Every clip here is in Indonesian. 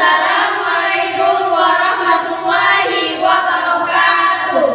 Assalamualaikum warahmatullahi wabarakatuh.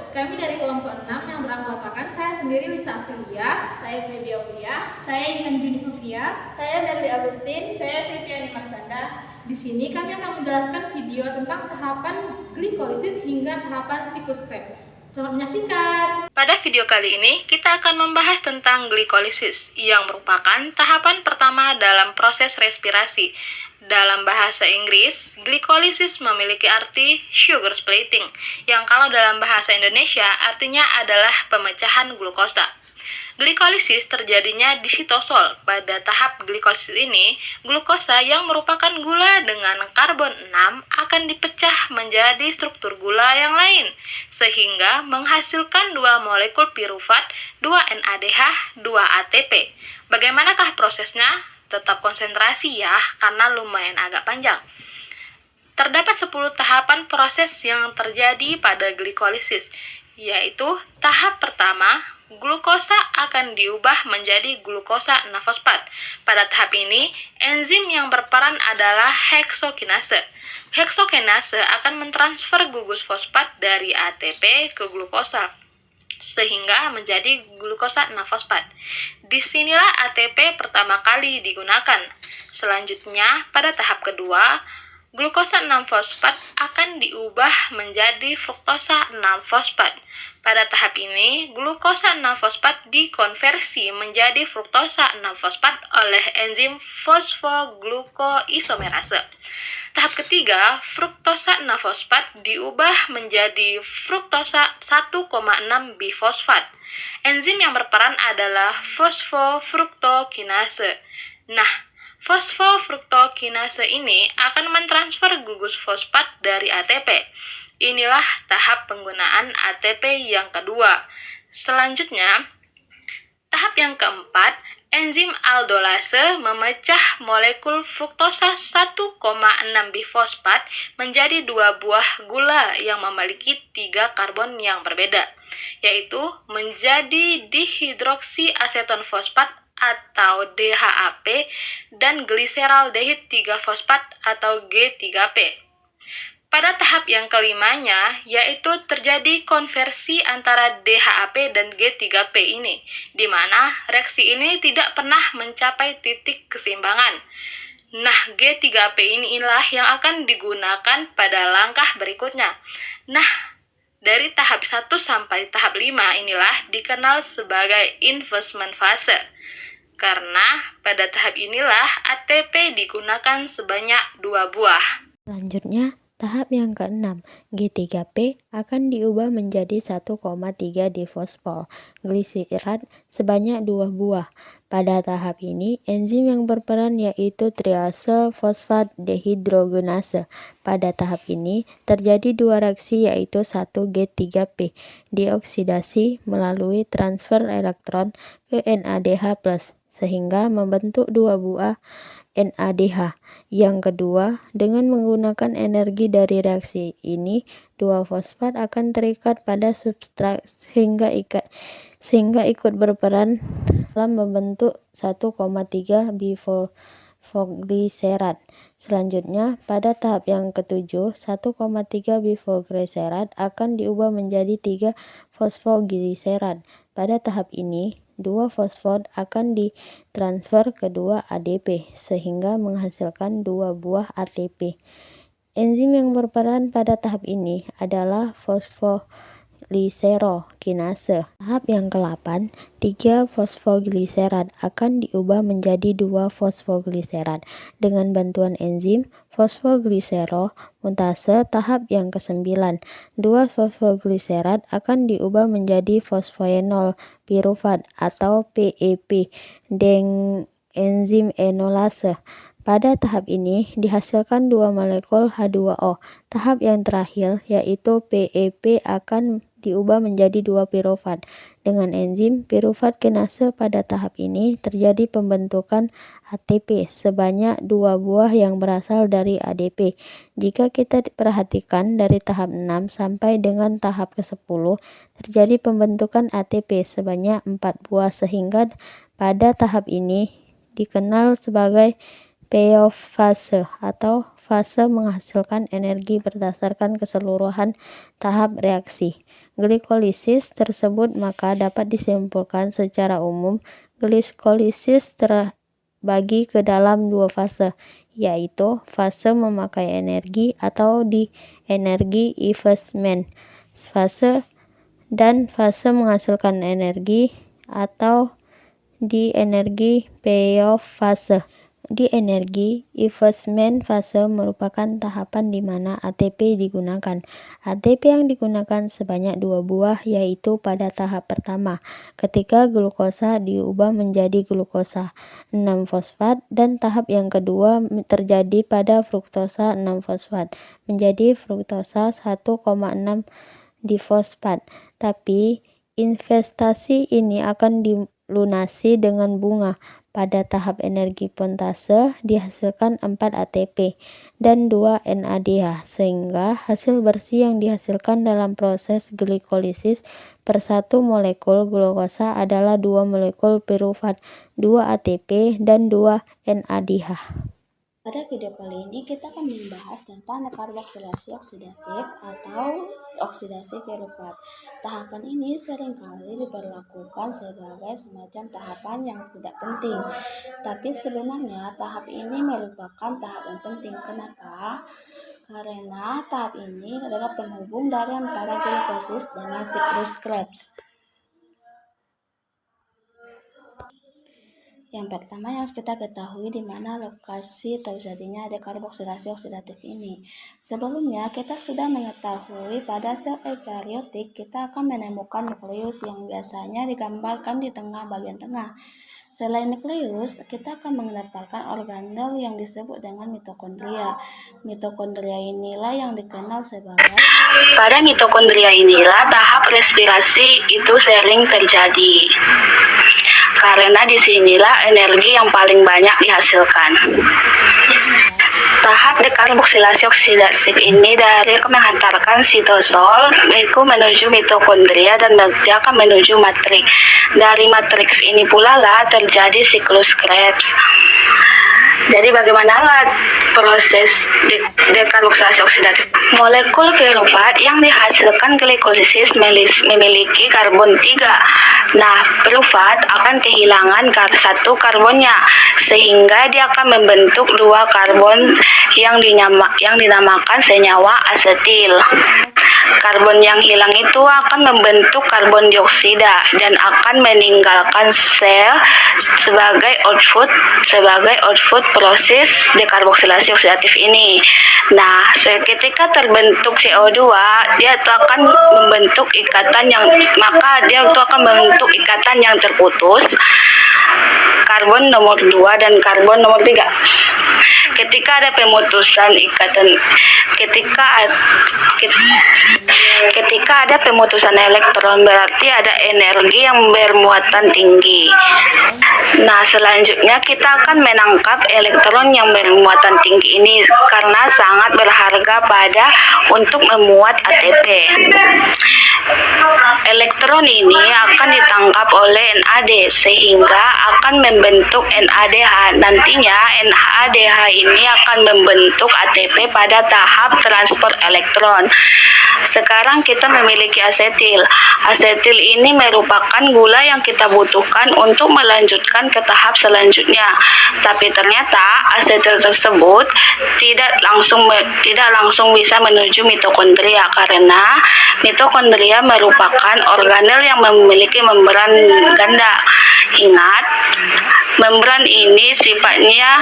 Kami dari kelompok 6 yang beranggotakan saya sendiri Lisa Aprilia, Saya Febi Aulia, saya Intan Juni Sofia, saya Merli Agustin, saya Silviani Marsanda. Di sini kami akan menjelaskan video tentang tahapan glikolisis hingga tahapan siklus Krebs. Selamat menyaksikan. Pada video kali ini, kita akan membahas tentang glikolisis, yang merupakan tahapan pertama dalam proses respirasi. Dalam bahasa Inggris, glikolisis memiliki arti sugar splitting, yang kalau dalam bahasa Indonesia artinya adalah pemecahan glukosa. Glikolisis terjadinya di sitosol. Pada tahap glikolisis ini, glukosa yang merupakan gula dengan karbon 6 akan dipecah menjadi struktur gula yang lain, sehingga menghasilkan 2 molekul pirufat, 2 NADH, 2 ATP. Bagaimanakah prosesnya? Tetap konsentrasi ya, karena lumayan agak panjang. Terdapat 10 tahapan proses yang terjadi pada glikolisis, yaitu tahap pertama, glukosa akan diubah menjadi glukosa 6-fosfat. Pada tahap ini, enzim yang berperan adalah heksokinase. Heksokinase akan mentransfer gugus fosfat dari ATP ke glukosa, sehingga menjadi glukosa 6-fosfat. Disinilah ATP pertama kali digunakan. Selanjutnya, pada tahap kedua, glukosa 6-fosfat akan diubah menjadi fruktosa 6-fosfat. Pada tahap ini, glukosa 6-fosfat dikonversi menjadi fruktosa 6-fosfat oleh enzim fosfoglukoisomerase. Tahap ketiga, fruktosa 6-fosfat diubah menjadi fruktosa 1,6 bifosfat. Enzim yang berperan adalah fosfofruktokinase. Nah, fosfofruktokinase ini akan mentransfer gugus fosfat dari ATP. Inilah tahap penggunaan ATP yang kedua. Selanjutnya, tahap yang keempat, enzim aldolase memecah molekul fruktosa 1,6 bifosfat menjadi 2 buah gula yang memiliki 3 karbon yang berbeda, yaitu menjadi dihidroksiaseton fosfat atau DHAP dan gliseraldehid 3-fosfat atau G3P. Pada tahap yang kelimanya, yaitu terjadi konversi antara DHAP dan G3P ini, di mana reaksi ini tidak pernah mencapai titik keseimbangan. Nah, G3P inilah yang akan digunakan pada langkah berikutnya. Nah, dari tahap 1 sampai tahap 5 inilah dikenal sebagai investment fase. Karena pada tahap inilah ATP digunakan sebanyak 2 buah. Selanjutnya, tahap yang ke-6, G3P akan diubah menjadi 1,3 difosfol gliserat sebanyak 2 buah. Pada tahap ini, enzim yang berperan yaitu triase fosfat dehidrogenase. Pada tahap ini, terjadi 2 reaksi yaitu 1 G3P dioksidasi melalui transfer elektron ke NADH+, sehingga membentuk 2 buah NADH. Yang kedua, dengan menggunakan energi dari reaksi ini, 2 fosfat akan terikat pada substrat sehingga ikut berperan dalam membentuk 1,3 bifosfogliserat. Selanjutnya, pada tahap yang ketujuh, 1,3 bifosfogliserat akan diubah menjadi 3 fosfogliserat. Pada tahap ini, 2 fosfat akan ditransfer ke 2 ADP sehingga menghasilkan 2 buah ATP. Enzim yang berperan pada tahap ini adalah fosfoliserokinase. Tahap yang ke-8, 3 fosfogliserat akan diubah menjadi 2 fosfogliserat dengan bantuan enzim fosfogliseromutase. Tahap yang ke-9, 2 fosfogliserat akan diubah menjadi fosfoenol pirufat atau PEP dengan enzim enolase. Pada tahap ini dihasilkan 2 molekul H2O. Tahap yang terakhir yaitu PEP akan diubah menjadi 2 pirufat dengan enzim pirufat kinase. Pada tahap ini terjadi pembentukan ATP sebanyak 2 buah yang berasal dari ADP. Jika kita perhatikan dari tahap 6 sampai dengan tahap ke-10 terjadi pembentukan ATP sebanyak 4 buah, sehingga pada tahap ini dikenal sebagai payoff fase atau fase menghasilkan energi berdasarkan keseluruhan tahap reaksi glikolisis tersebut, maka dapat disimpulkan secara umum glikolisis terbagi ke dalam dua fase, yaitu fase memakai energi atau di energi investment fase dan fase menghasilkan energi atau di energi payoff fase. Di energi investment fase merupakan tahapan di mana ATP digunakan. ATP yang digunakan sebanyak 2 buah, yaitu pada tahap pertama ketika glukosa diubah menjadi glukosa 6-fosfat, dan tahap yang kedua terjadi pada fruktosa 6-fosfat menjadi fruktosa 1,6 difosfat. Tapi investasi ini akan dilunasi dengan bunga. Pada tahap energi pentase dihasilkan 4 ATP dan 2 NADH, sehingga hasil bersih yang dihasilkan dalam proses glikolisis per satu molekul glukosa adalah 2 molekul pirufat, 2 ATP dan 2 NADH. Pada video kali ini kita akan membahas tentang dekarboksilasi oksidatif atau oksidasi pirufat. Tahapan ini seringkali diberlakukan sebagai semacam tahapan yang tidak penting. Tapi sebenarnya tahap ini merupakan tahap yang penting. Kenapa? Karena tahap ini adalah penghubung dari antara glikolisis dengan siklus Krebs. Yang pertama yang harus kita ketahui di mana lokasi terjadinya dekarboksilasi oksidatif ini. Sebelumnya kita sudah mengetahui pada sel eukariotik kita akan menemukan nukleus yang biasanya digambarkan di tengah bagian tengah. Selain nukleus, kita akan mendapatkan organel yang disebut dengan mitokondria. Mitokondria inilah yang dikenal sebagai Pada mitokondria inilah tahap respirasi itu sering terjadi. Karena disinilah energi yang paling banyak dihasilkan. Tahap dekarboksilasi oksidatif ini dari menghantarkan sitosol itu menuju mitokondria dan dia akan menuju matriks. Dari matriks ini pula lah terjadi siklus Krebs. Jadi bagaimana proses dekarboksilasi oksidatif? Molekul pirufat yang dihasilkan glikolisis memiliki karbon 3. Nah, pirufat akan kehilangan satu karbonnya, sehingga dia akan membentuk 2 karbon yang dinamakan senyawa asetil. Karbon yang hilang itu akan membentuk karbon dioksida dan akan meninggalkan sel sebagai output proses dekarboksilasi oksidatif ini. Nah, ketika terbentuk CO2, dia itu akan membentuk ikatan yang terputus, karbon nomor 2 dan karbon nomor 3. Ketika ada pemutusan ketika ada pemutusan elektron, berarti ada energi yang bermuatan tinggi. Nah, selanjutnya kita akan menangkap elektron yang bermuatan tinggi ini karena sangat berharga untuk memuat ATP. Elektron ini akan ditangkap oleh NAD sehingga akan membentuk NADH. Nantinya NADH ini akan membentuk ATP pada tahap transport elektron. Sekarang kita memiliki asetil. Asetil ini merupakan gula yang kita butuhkan untuk melanjutkan ke tahap selanjutnya. Tapi ternyata asetil tersebut tidak langsung bisa menuju mitokondria karena mitokondria merupakan organel yang memiliki membran ganda. Ingat, membran ini sifatnya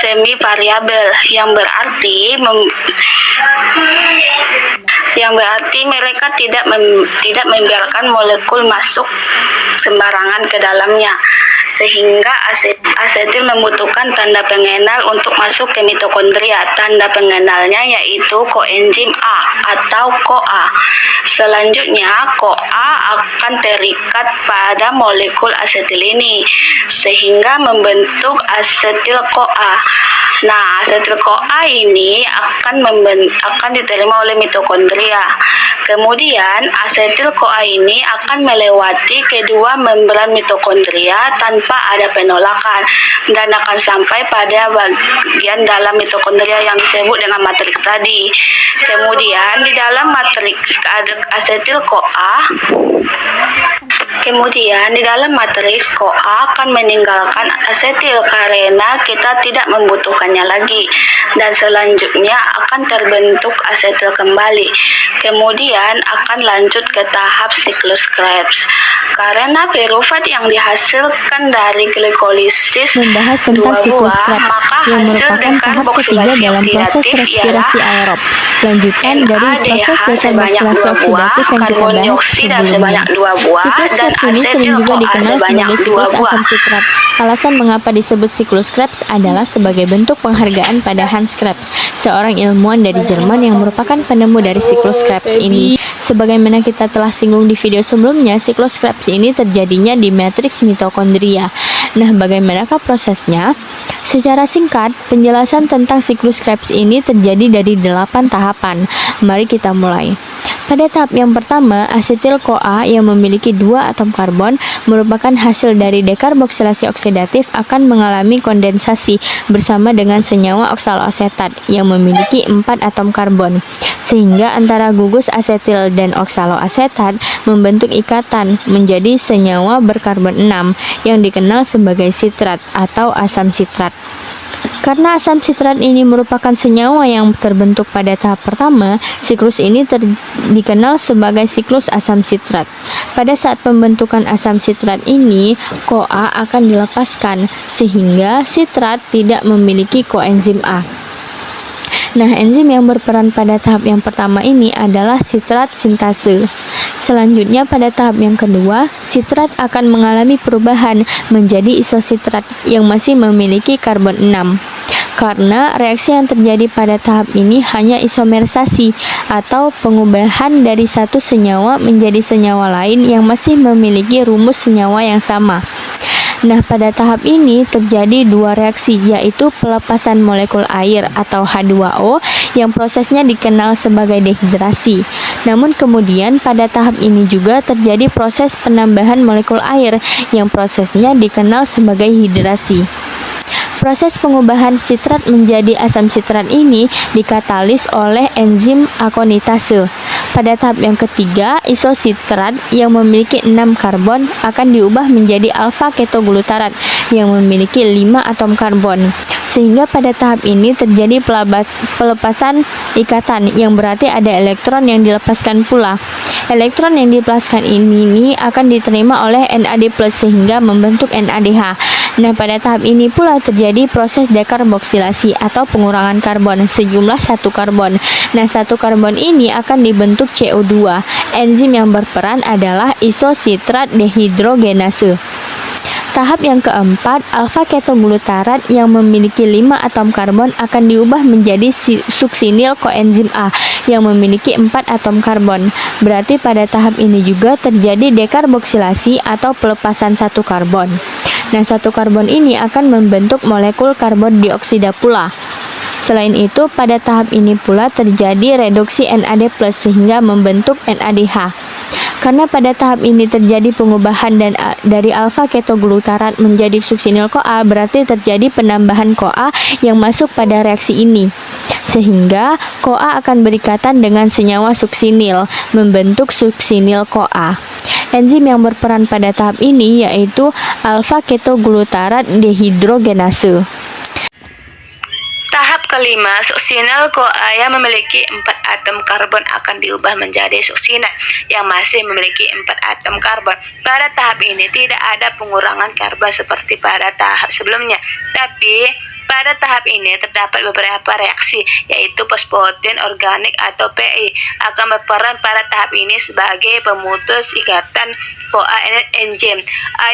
semi variabel yang berarti mereka tidak membiarkan molekul masuk sembarangan ke dalamnya, sehingga asetil membutuhkan tanda pengenal untuk masuk ke mitokondria. Tanda pengenalnya yaitu koenzim A atau CoA. Selanjutnya, CoA akan terikat pada molekul asetil ini sehingga membentuk asetil CoA. Nah, asetil CoA ini akan diterima oleh mitokondria. Kemudian, asetil-CoA ini akan melewati kedua membran mitokondria tanpa ada penolakan dan akan sampai pada bagian dalam mitokondria yang disebut dengan matriks tadi. Kemudian, di dalam matriks asetil-CoA akan meninggalkan asetil karena kita tidak membutuhkannya lagi, dan selanjutnya akan terbentuk asetil kembali. Kemudian akan lanjut ke tahap siklus Krebs. Karena pirufat yang dihasilkan dari glikolisis Membahas tentang siklus Krebs yang merupakan tahap ketiga dalam proses respirasi aerob. Lanjutan dari proses dekarboksilasi oksidatif yang kita bahas sebelumnya. Siklus Krebs ini sering juga dikenal sebagai siklus asam sitrat. Alasan mengapa disebut siklus Krebs adalah sebagai bentuk penghargaan pada Hans Krebs, seorang ilmuwan dari Jerman yang merupakan penemu dari siklus Krebs ini. Sebagaimana kita telah singgung di video sebelumnya, siklus Krebs ini terjadinya di matriks mitokondria. Nah, bagaimanakah prosesnya? Secara singkat, penjelasan tentang siklus Krebs ini terjadi dari 8 tahapan. Mari kita mulai. Pada tahap yang pertama, asetil-CoA yang memiliki 2 atom karbon merupakan hasil dari dekarboksilasi oksidatif akan mengalami kondensasi bersama dengan senyawa oksaloasetat yang memiliki 4 atom karbon, sehingga antara gugus asetil dan oksaloasetat membentuk ikatan menjadi senyawa berkarbon 6 yang dikenal sebagai sitrat atau asam sitrat. Karena asam sitrat ini merupakan senyawa yang terbentuk pada tahap pertama, siklus ini dikenal sebagai siklus asam sitrat. Pada saat pembentukan asam sitrat ini, CoA akan dilepaskan sehingga sitrat tidak memiliki koenzim A. Nah, enzim yang berperan pada tahap yang pertama ini adalah sitrat sintase. Selanjutnya pada tahap yang kedua, sitrat akan mengalami perubahan menjadi isositrat yang masih memiliki karbon 6. Karena reaksi yang terjadi pada tahap ini hanya isomerisasi atau pengubahan dari satu senyawa menjadi senyawa lain yang masih memiliki rumus senyawa yang sama. Nah, pada tahap ini terjadi 2 reaksi, yaitu pelepasan molekul air atau H2O yang prosesnya dikenal sebagai dehidrasi. Namun kemudian pada tahap ini juga terjadi proses penambahan molekul air yang prosesnya dikenal sebagai hidrasi. Proses pengubahan sitrat menjadi asam sitrat ini dikatalis oleh enzim akonitase. Pada tahap yang ketiga, isositrat yang memiliki 6 karbon akan diubah menjadi alfa ketoglutarat yang memiliki 5 atom karbon. Sehingga pada tahap ini terjadi pelepasan ikatan yang berarti ada elektron yang dilepaskan pula. Elektron yang dilepaskan ini akan diterima oleh NAD+ sehingga membentuk NADH. Nah, pada tahap ini pula terjadi proses dekarboksilasi atau pengurangan karbon sejumlah 1 karbon. Nah, 1 karbon ini akan dibentuk CO2. Enzim yang berperan adalah isositrat dehidrogenase. Tahap yang keempat, alfa ketoglutarat yang memiliki 5 atom karbon akan diubah menjadi suksinil koenzim A yang memiliki 4 atom karbon. Berarti pada tahap ini juga terjadi dekarboksilasi atau pelepasan 1 karbon. Nah, 1 karbon ini akan membentuk molekul karbon dioksida pula. Selain itu, pada tahap ini pula terjadi reduksi NAD+ sehingga membentuk NADH. Karena pada tahap ini terjadi pengubahan dari alfa ketoglutarat menjadi suksinil CoA, berarti terjadi penambahan CoA yang masuk pada reaksi ini. Sehingga CoA akan berikatan dengan senyawa suksinil, membentuk suksinil CoA. Enzim yang berperan pada tahap ini yaitu alfa ketoglutarat dehidrogenase. Tahap kelima, suksinil CoA yang memiliki 4 atom karbon akan diubah menjadi suksinat yang masih memiliki 4 atom karbon. Pada tahap ini tidak ada pengurangan karbon seperti pada tahap sebelumnya, tapi pada tahap ini terdapat beberapa reaksi, yaitu fosfotin organik atau PI akan berperan pada tahap ini sebagai pemutus ikatan CoA enzim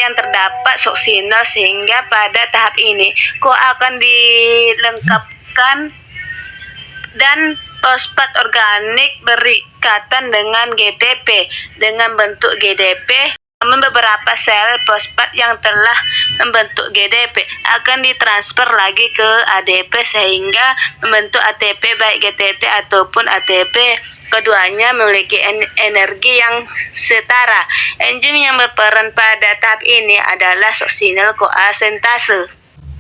yang terdapat suksinil, sehingga pada tahap ini CoA akan dilengkapkan dan fosfat organik berikatan dengan GTP dengan bentuk GDP. Namun beberapa sel fosfat yang telah membentuk GDP akan ditransfer lagi ke ADP sehingga membentuk ATP baik GTT ataupun ATP Keduanya memiliki energi yang setara. Enzim yang berperan pada tahap ini adalah suksinil-CoA sintase.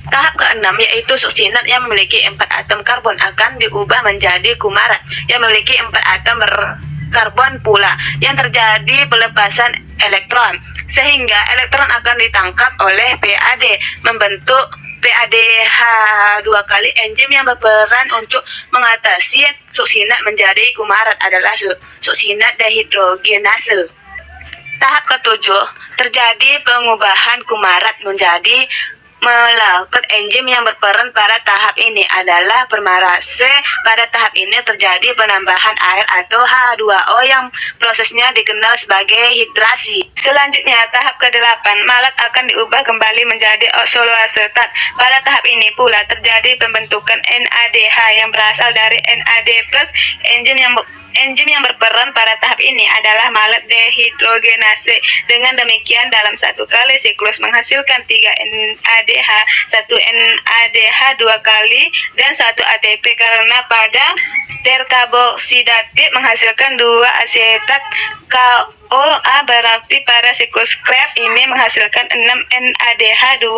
Tahap ke-6 yaitu suksinat yang memiliki 4 atom karbon akan diubah menjadi kumarat yang memiliki 4 atom berkarbon pula, yang terjadi pelepasan elektron sehingga elektron akan ditangkap oleh PAD membentuk PADH 2 kali. Enzim yang berperan untuk mengatasi suksinat menjadi kumarat adalah suksinat dehidrogenase. Tahap ke-7 terjadi pengubahan kumarat menjadi molekul. Enzim yang berperan pada tahap ini adalah permarase. Pada tahap ini terjadi penambahan air atau H2O yang prosesnya dikenal sebagai hidrasi. Selanjutnya tahap ke-8, malat akan diubah kembali menjadi oksaloasetat. Pada tahap ini pula terjadi pembentukan NADH yang berasal dari NAD+. Enzim yang berperan pada tahap ini adalah malat dehidrogenase. Dengan demikian dalam satu kali siklus menghasilkan 3 NADH, 1 NADH 2 kali, dan 1 ATP karena pada terkarboksidatif menghasilkan 2 asetat KOA. Berarti pada siklus Krebs ini menghasilkan 6 NADH 2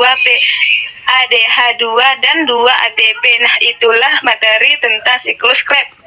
PADH 2 dan 2 ATP. Nah, itulah materi tentang siklus Krebs.